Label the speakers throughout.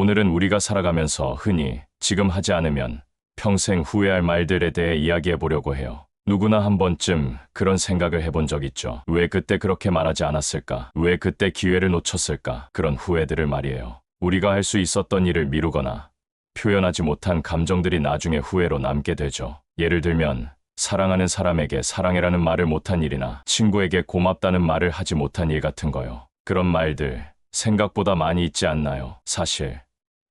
Speaker 1: 오늘은 우리가 살아가면서 흔히 지금 하지 않으면 평생 후회할 말들에 대해 이야기해 보려고 해요. 누구나 한 번쯤 그런 생각을 해본 적 있죠. 왜 그때 그렇게 말하지 않았을까? 왜 그때 기회를 놓쳤을까? 그런 후회들을 말이에요. 우리가 할 수 있었던 일을 미루거나 표현하지 못한 감정들이 나중에 후회로 남게 되죠. 예를 들면 사랑하는 사람에게 사랑해라는 말을 못한 일이나 친구에게 고맙다는 말을 하지 못한 일 같은 거요. 그런 말들 생각보다 많이 있지 않나요? 사실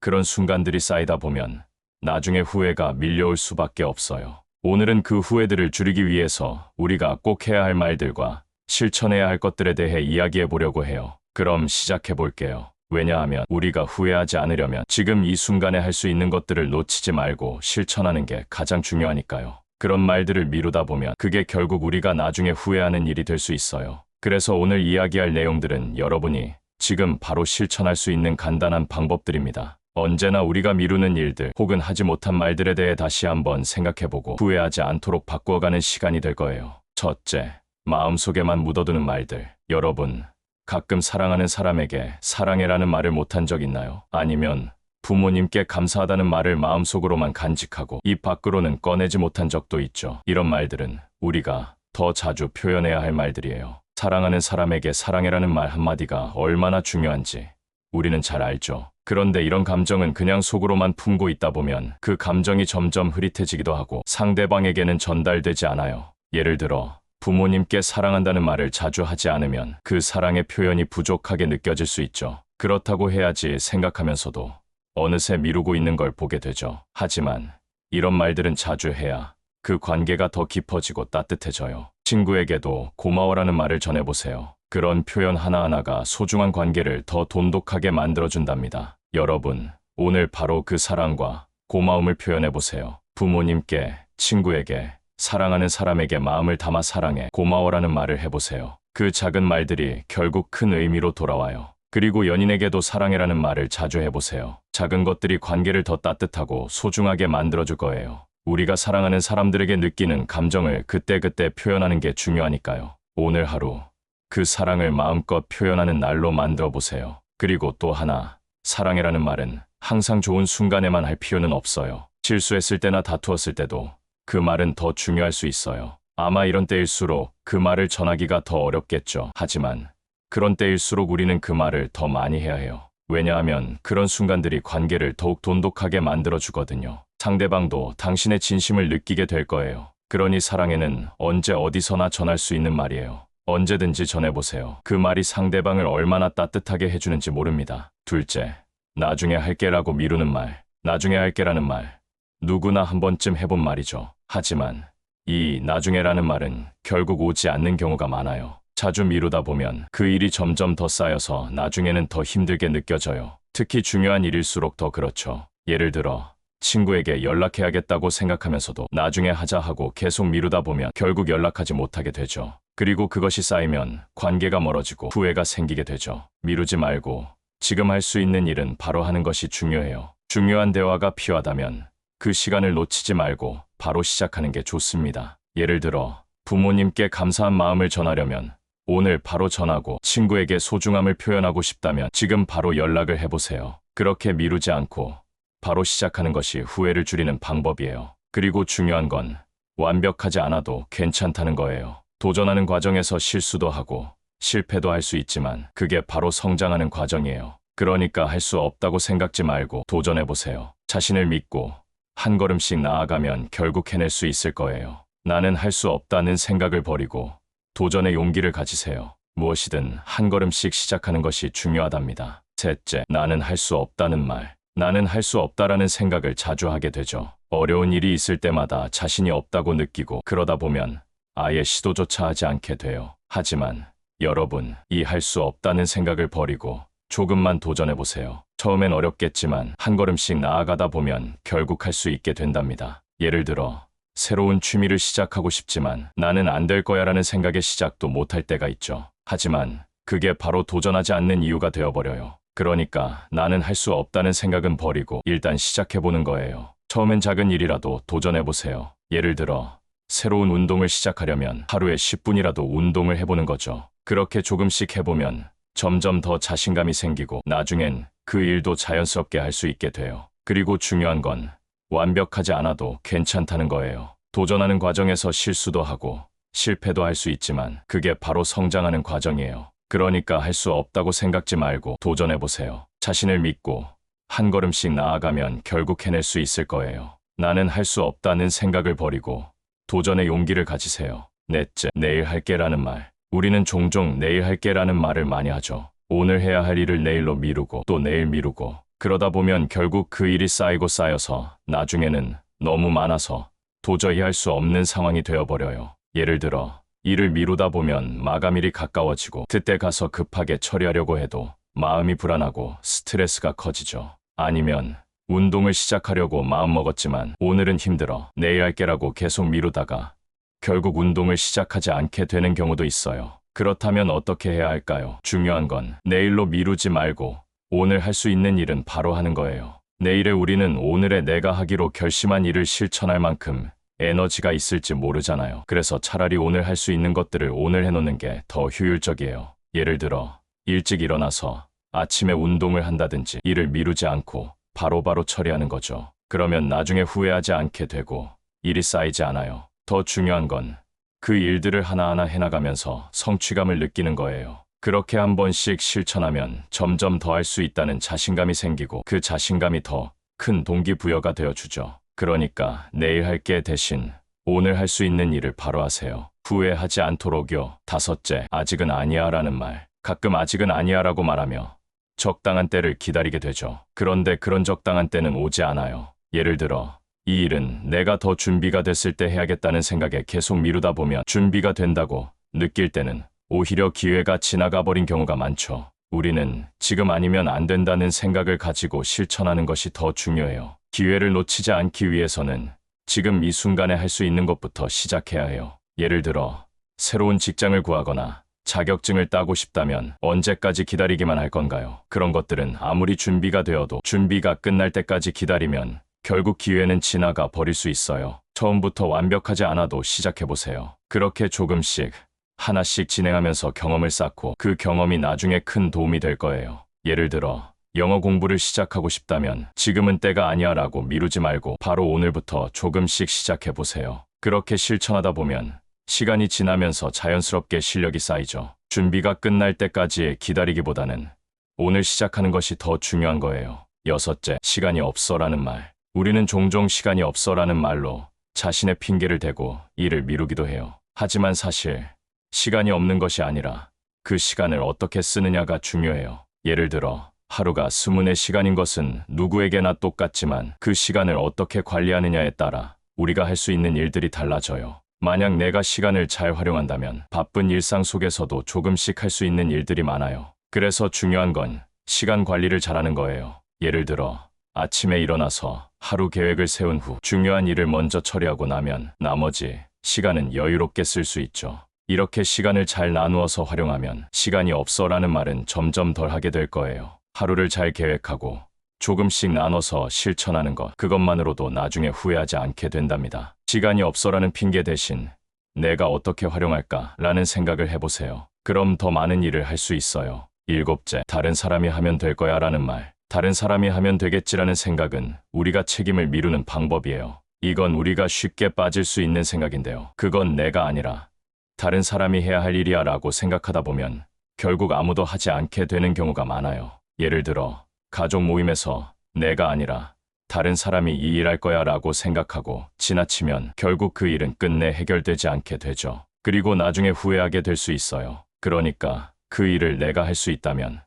Speaker 1: 그런 순간들이 쌓이다 보면 나중에 후회가 밀려올 수밖에 없어요. 오늘은 그 후회들을 줄이기 위해서 우리가 꼭 해야 할 말들과 실천해야 할 것들에 대해 이야기해 보려고 해요. 그럼 시작해 볼게요. 왜냐하면 우리가 후회하지 않으려면 지금 이 순간에 할 수 있는 것들을 놓치지 말고 실천하는 게 가장 중요하니까요. 그런 말들을 미루다 보면 그게 결국 우리가 나중에 후회하는 일이 될 수 있어요. 그래서 오늘 이야기할 내용들은 여러분이 지금 바로 실천할 수 있는 간단한 방법들입니다. 언제나 우리가 미루는 일들 혹은 하지 못한 말들에 대해 다시 한번 생각해보고 후회하지 않도록 바꾸어가는 시간이 될 거예요. 첫째, 마음속에만 묻어두는 말들. 여러분, 가끔 사랑하는 사람에게 사랑해라는 말을 못한 적 있나요? 아니면 부모님께 감사하다는 말을 마음속으로만 간직하고 입 밖으로는 꺼내지 못한 적도 있죠. 이런 말들은 우리가 더 자주 표현해야 할 말들이에요. 사랑하는 사람에게 사랑해라는 말 한마디가 얼마나 중요한지 우리는 잘 알죠. 그런데 이런 감정은 그냥 속으로만 품고 있다 보면 그 감정이 점점 흐릿해지기도 하고 상대방에게는 전달되지 않아요. 예를 들어 부모님께 사랑한다는 말을 자주 하지 않으면 그 사랑의 표현이 부족하게 느껴질 수 있죠. 그렇다고 해야지 생각하면서도 어느새 미루고 있는 걸 보게 되죠. 하지만 이런 말들은 자주 해야 그 관계가 더 깊어지고 따뜻해져요. 친구에게도 고마워라는 말을 전해보세요. 그런 표현 하나하나가 소중한 관계를 더 돈독하게 만들어준답니다. 여러분, 오늘 바로 그 사랑과 고마움을 표현해보세요. 부모님께, 친구에게, 사랑하는 사람에게 마음을 담아 사랑해, 고마워라는 말을 해보세요. 그 작은 말들이 결국 큰 의미로 돌아와요. 그리고 연인에게도 사랑해라는 말을 자주 해보세요. 작은 것들이 관계를 더 따뜻하고 소중하게 만들어줄 거예요. 우리가 사랑하는 사람들에게 느끼는 감정을 그때그때 표현하는 게 중요하니까요. 오늘 하루 그 사랑을 마음껏 표현하는 날로 만들어 보세요. 그리고 또 하나, 사랑해라는 말은 항상 좋은 순간에만 할 필요는 없어요. 실수했을 때나 다투었을 때도 그 말은 더 중요할 수 있어요. 아마 이런 때일수록 그 말을 전하기가 더 어렵겠죠. 하지만 그런 때일수록 우리는 그 말을 더 많이 해야 해요. 왜냐하면 그런 순간들이 관계를 더욱 돈독하게 만들어주거든요. 상대방도 당신의 진심을 느끼게 될 거예요. 그러니 사랑해는 언제 어디서나 전할 수 있는 말이에요. 언제든지 전해보세요. 그 말이 상대방을 얼마나 따뜻하게 해주는지 모릅니다. 둘째, 나중에 할게라고 미루는 말. 나중에 할게라는 말. 누구나 한 번쯤 해본 말이죠. 하지만 이 나중에라는 말은 결국 오지 않는 경우가 많아요. 자주 미루다 보면 그 일이 점점 더 쌓여서 나중에는 더 힘들게 느껴져요. 특히 중요한 일일수록 더 그렇죠. 예를 들어 친구에게 연락해야겠다고 생각하면서도 나중에 하자 하고 계속 미루다 보면 결국 연락하지 못하게 되죠. 그리고 그것이 쌓이면 관계가 멀어지고 후회가 생기게 되죠. 미루지 말고 지금 할 수 있는 일은 바로 하는 것이 중요해요. 중요한 대화가 필요하다면 그 시간을 놓치지 말고 바로 시작하는 게 좋습니다. 예를 들어 부모님께 감사한 마음을 전하려면 오늘 바로 전하고 친구에게 소중함을 표현하고 싶다면 지금 바로 연락을 해보세요. 그렇게 미루지 않고 바로 시작하는 것이 후회를 줄이는 방법이에요. 그리고 중요한 건 완벽하지 않아도 괜찮다는 거예요. 도전하는 과정에서 실수도 하고 실패도 할 수 있지만 그게 바로 성장하는 과정이에요. 그러니까 할 수 없다고 생각지 말고 도전해보세요. 자신을 믿고 한 걸음씩 나아가면 결국 해낼 수 있을 거예요. 나는 할 수 없다는 생각을 버리고 도전의 용기를 가지세요. 무엇이든 한 걸음씩 시작하는 것이 중요하답니다. 셋째, 나는 할 수 없다는 말. 나는 할 수 없다라는 생각을 자주 하게 되죠. 어려운 일이 있을 때마다 자신이 없다고 느끼고 그러다 보면 아예 시도조차 하지 않게 돼요. 하지만 여러분, 이 할 수 없다는 생각을 버리고 조금만 도전해보세요. 처음엔 어렵겠지만 한 걸음씩 나아가다 보면 결국 할 수 있게 된답니다. 예를 들어 새로운 취미를 시작하고 싶지만 나는 안 될 거야 라는 생각에 시작도 못할 때가 있죠. 하지만 그게 바로 도전하지 않는 이유가 되어버려요. 그러니까 나는 할 수 없다는 생각은 버리고 일단 시작해보는 거예요. 처음엔 작은 일이라도 도전해보세요. 예를 들어 새로운 운동을 시작하려면 하루에 10분이라도 운동을 해보는 거죠. 그렇게 조금씩 해보면 점점 더 자신감이 생기고 나중엔 그 일도 자연스럽게 할 수 있게 돼요. 그리고 중요한 건 완벽하지 않아도 괜찮다는 거예요. 도전하는 과정에서 실수도 하고 실패도 할 수 있지만 그게 바로 성장하는 과정이에요. 그러니까 할 수 없다고 생각지 말고 도전해보세요. 자신을 믿고 한 걸음씩 나아가면 결국 해낼 수 있을 거예요. 나는 할 수 없다는 생각을 버리고 도전의 용기를 가지세요. 넷째, 내일 할게라는 말. 우리는 종종 내일 할게라는 말을 많이 하죠. 오늘 해야 할 일을 내일로 미루고 또 내일 미루고 그러다 보면 결국 그 일이 쌓이고 쌓여서 나중에는 너무 많아서 도저히 할 수 없는 상황이 되어버려요. 예를 들어 일을 미루다 보면 마감일이 가까워지고 그때 가서 급하게 처리하려고 해도 마음이 불안하고 스트레스가 커지죠. 아니면 운동을 시작하려고 마음먹었지만 오늘은 힘들어 내일 할게라고 계속 미루다가 결국 운동을 시작하지 않게 되는 경우도 있어요. 그렇다면 어떻게 해야 할까요? 중요한 건 내일로 미루지 말고 오늘 할 수 있는 일은 바로 하는 거예요. 내일에 우리는 오늘에 내가 하기로 결심한 일을 실천할 만큼 에너지가 있을지 모르잖아요. 그래서 차라리 오늘 할 수 있는 것들을 오늘 해놓는 게 더 효율적이에요. 예를 들어 일찍 일어나서 아침에 운동을 한다든지 일을 미루지 않고 바로바로 처리하는 거죠. 그러면 나중에 후회하지 않게 되고 일이 쌓이지 않아요. 더 중요한 건 그 일들을 하나하나 해나가면서 성취감을 느끼는 거예요. 그렇게 한 번씩 실천하면 점점 더 할 수 있다는 자신감이 생기고 그 자신감이 더 큰 동기부여가 되어주죠. 그러니까 내일 할게 대신 오늘 할 수 있는 일을 바로 하세요. 후회하지 않도록요. 다섯째, 아직은 아니야 라는 말. 가끔 아직은 아니야 라고 말하며 적당한 때를 기다리게 되죠. 그런데 그런 적당한 때는 오지 않아요. 예를 들어 이 일은 내가 더 준비가 됐을 때 해야겠다는 생각에 계속 미루다 보면 준비가 된다고 느낄 때는 오히려 기회가 지나가 버린 경우가 많죠. 우리는 지금 아니면 안 된다는 생각을 가지고 실천하는 것이 더 중요해요. 기회를 놓치지 않기 위해서는 지금 이 순간에 할 수 있는 것부터 시작해야 해요. 예를 들어 새로운 직장을 구하거나 자격증을 따고 싶다면 언제까지 기다리기만 할 건가요? 그런 것들은 아무리 준비가 되어도 준비가 끝날 때까지 기다리면 결국 기회는 지나가 버릴 수 있어요. 처음부터 완벽하지 않아도 시작해보세요. 그렇게 조금씩 하나씩 진행하면서 경험을 쌓고 그 경험이 나중에 큰 도움이 될 거예요. 예를 들어 영어 공부를 시작하고 싶다면 지금은 때가 아니야 라고 미루지 말고 바로 오늘부터 조금씩 시작해보세요. 그렇게 실천하다 보면 시간이 지나면서 자연스럽게 실력이 쌓이죠. 준비가 끝날 때까지 기다리기보다는 오늘 시작하는 것이 더 중요한 거예요. 여섯째, 시간이 없어라는 말. 우리는 종종 시간이 없어라는 말로 자신의 핑계를 대고 일을 미루기도 해요. 하지만 사실 시간이 없는 것이 아니라 그 시간을 어떻게 쓰느냐가 중요해요. 예를 들어 하루가 24시간인 것은 누구에게나 똑같지만 그 시간을 어떻게 관리하느냐에 따라 우리가 할 수 있는 일들이 달라져요. 만약 내가 시간을 잘 활용한다면 바쁜 일상 속에서도 조금씩 할 수 있는 일들이 많아요. 그래서 중요한 건 시간 관리를 잘하는 거예요. 예를 들어 아침에 일어나서 하루 계획을 세운 후 중요한 일을 먼저 처리하고 나면 나머지 시간은 여유롭게 쓸 수 있죠. 이렇게 시간을 잘 나누어서 활용하면 시간이 없어라는 말은 점점 덜 하게 될 거예요. 하루를 잘 계획하고 조금씩 나눠서 실천하는 것, 그것만으로도 나중에 후회하지 않게 된답니다. 시간이 없어라는 핑계 대신 내가 어떻게 활용할까 라는 생각을 해보세요. 그럼 더 많은 일을 할 수 있어요. 일곱째, 다른 사람이 하면 될 거야 라는 말. 다른 사람이 하면 되겠지라는 생각은 우리가 책임을 미루는 방법이에요. 이건 우리가 쉽게 빠질 수 있는 생각인데요. 그건 내가 아니라 다른 사람이 해야 할 일이야 라고 생각하다 보면 결국 아무도 하지 않게 되는 경우가 많아요. 예를 들어 가족 모임에서 내가 아니라 다른 사람이 이 일 할 거야 라고 생각하고 지나치면 결국 그 일은 끝내 해결되지 않게 되죠. 그리고 나중에 후회하게 될 수 있어요. 그러니까 그 일을 내가 할 수 있다면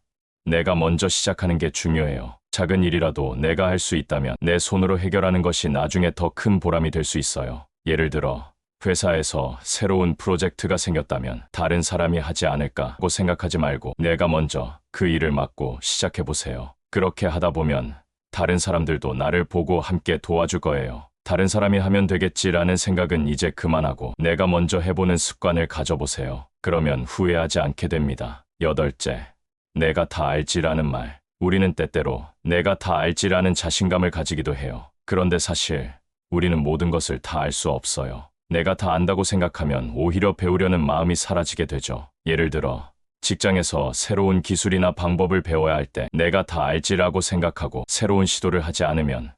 Speaker 1: 내가 먼저 시작하는 게 중요해요. 작은 일이라도 내가 할 수 있다면 내 손으로 해결하는 것이 나중에 더 큰 보람이 될 수 있어요. 예를 들어 회사에서 새로운 프로젝트가 생겼다면 다른 사람이 하지 않을까고 생각하지 말고 내가 먼저 그 일을 맡고 시작해보세요. 그렇게 하다 보면 다른 사람들도 나를 보고 함께 도와줄 거예요. 다른 사람이 하면 되겠지라는 생각은 이제 그만하고 내가 먼저 해보는 습관을 가져보세요. 그러면 후회하지 않게 됩니다. 여덟째, 내가 다 알지라는 말. 우리는 때때로 내가 다 알지라는 자신감을 가지기도 해요. 그런데 사실 우리는 모든 것을 다 알 수 없어요. 내가 다 안다고 생각하면 오히려 배우려는 마음이 사라지게 되죠. 예를 들어 직장에서 새로운 기술이나 방법을 배워야 할 때 내가 다 알지라고 생각하고 새로운 시도를 하지 않으면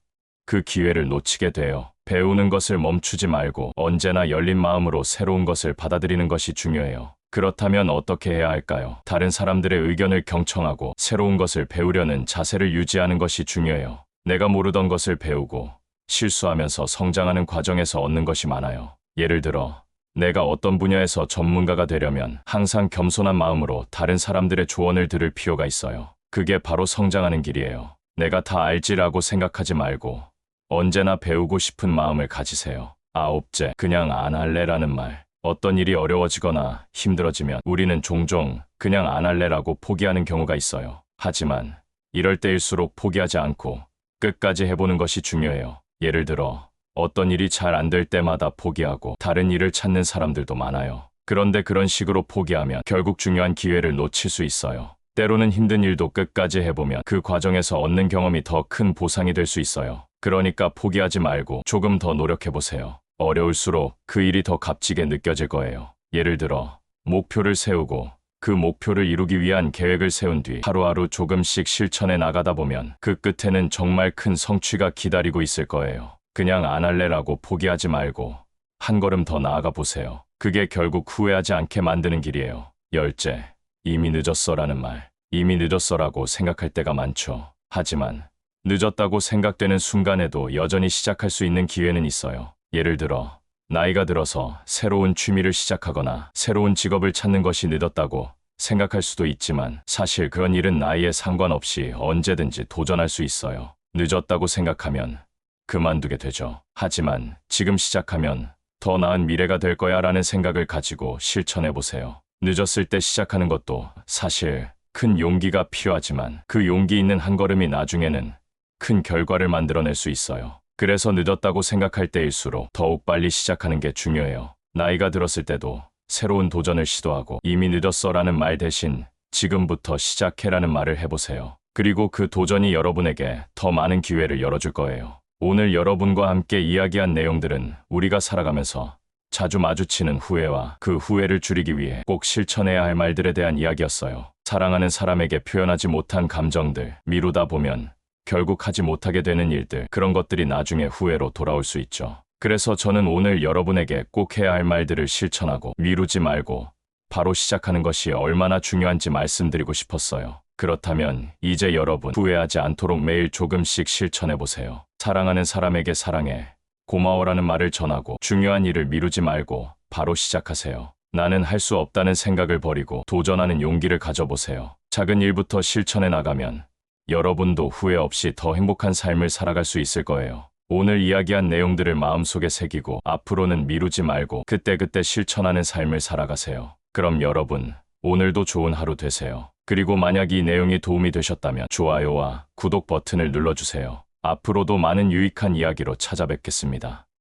Speaker 1: 그 기회를 놓치게 돼요. 배우는 것을 멈추지 말고 언제나 열린 마음으로 새로운 것을 받아들이는 것이 중요해요. 그렇다면 어떻게 해야 할까요? 다른 사람들의 의견을 경청하고 새로운 것을 배우려는 자세를 유지하는 것이 중요해요. 내가 모르던 것을 배우고 실수하면서 성장하는 과정에서 얻는 것이 많아요. 예를 들어, 내가 어떤 분야에서 전문가가 되려면 항상 겸손한 마음으로 다른 사람들의 조언을 들을 필요가 있어요. 그게 바로 성장하는 길이에요. 내가 다 알지라고 생각하지 말고 언제나 배우고 싶은 마음을 가지세요. 아홉째, 그냥 안 할래라는 말. 어떤 일이 어려워지거나 힘들어지면 우리는 종종 그냥 안 할래라고 포기하는 경우가 있어요. 하지만 이럴 때일수록 포기하지 않고 끝까지 해보는 것이 중요해요. 예를 들어 어떤 일이 잘 안 될 때마다 포기하고 다른 일을 찾는 사람들도 많아요. 그런데 그런 식으로 포기하면 결국 중요한 기회를 놓칠 수 있어요. 때로는 힘든 일도 끝까지 해보면 그 과정에서 얻는 경험이 더 큰 보상이 될 수 있어요. 그러니까 포기하지 말고 조금 더 노력해보세요. 어려울수록 그 일이 더 값지게 느껴질 거예요. 예를 들어 목표를 세우고 그 목표를 이루기 위한 계획을 세운 뒤 하루하루 조금씩 실천해 나가다 보면 그 끝에는 정말 큰 성취가 기다리고 있을 거예요. 그냥 안 할래라고 포기하지 말고 한 걸음 더 나아가 보세요. 그게 결국 후회하지 않게 만드는 길이에요. 열째, 이미 늦었어라는 말. 이미 늦었어라고 생각할 때가 많죠. 하지만 늦었다고 생각되는 순간에도 여전히 시작할 수 있는 기회는 있어요. 예를 들어 나이가 들어서 새로운 취미를 시작하거나 새로운 직업을 찾는 것이 늦었다고 생각할 수도 있지만 사실 그런 일은 나이에 상관없이 언제든지 도전할 수 있어요. 늦었다고 생각하면 그만두게 되죠. 하지만 지금 시작하면 더 나은 미래가 될 거야 라는 생각을 가지고 실천해 보세요. 늦었을 때 시작하는 것도 사실 큰 용기가 필요하지만 그 용기 있는 한 걸음이 나중에는 큰 결과를 만들어낼 수 있어요. 그래서 늦었다고 생각할 때일수록 더욱 빨리 시작하는 게 중요해요. 나이가 들었을 때도 새로운 도전을 시도하고 이미 늦었어라는 말 대신 지금부터 시작해라는 말을 해보세요. 그리고 그 도전이 여러분에게 더 많은 기회를 열어줄 거예요. 오늘 여러분과 함께 이야기한 내용들은 우리가 살아가면서 자주 마주치는 후회와 그 후회를 줄이기 위해 꼭 실천해야 할 말들에 대한 이야기였어요. 사랑하는 사람에게 표현하지 못한 감정들, 미루다 보면 결국 하지 못하게 되는 일들, 그런 것들이 나중에 후회로 돌아올 수 있죠. 그래서 저는 오늘 여러분에게 꼭 해야 할 말들을 실천하고 미루지 말고 바로 시작하는 것이 얼마나 중요한지 말씀드리고 싶었어요. 그렇다면 이제 여러분 후회하지 않도록 매일 조금씩 실천해보세요. 사랑하는 사람에게 사랑해, 고마워라는 말을 전하고 중요한 일을 미루지 말고 바로 시작하세요. 나는 할 수 없다는 생각을 버리고 도전하는 용기를 가져보세요. 작은 일부터 실천해 나가면 여러분도 후회 없이 더 행복한 삶을 살아갈 수 있을 거예요. 오늘 이야기한 내용들을 마음속에 새기고 앞으로는 미루지 말고 그때그때 실천하는 삶을 살아가세요. 그럼 여러분, 오늘도 좋은 하루 되세요. 그리고 만약 이 내용이 도움이 되셨다면 좋아요와 구독 버튼을 눌러주세요. 앞으로도 많은 유익한 이야기로 찾아뵙겠습니다.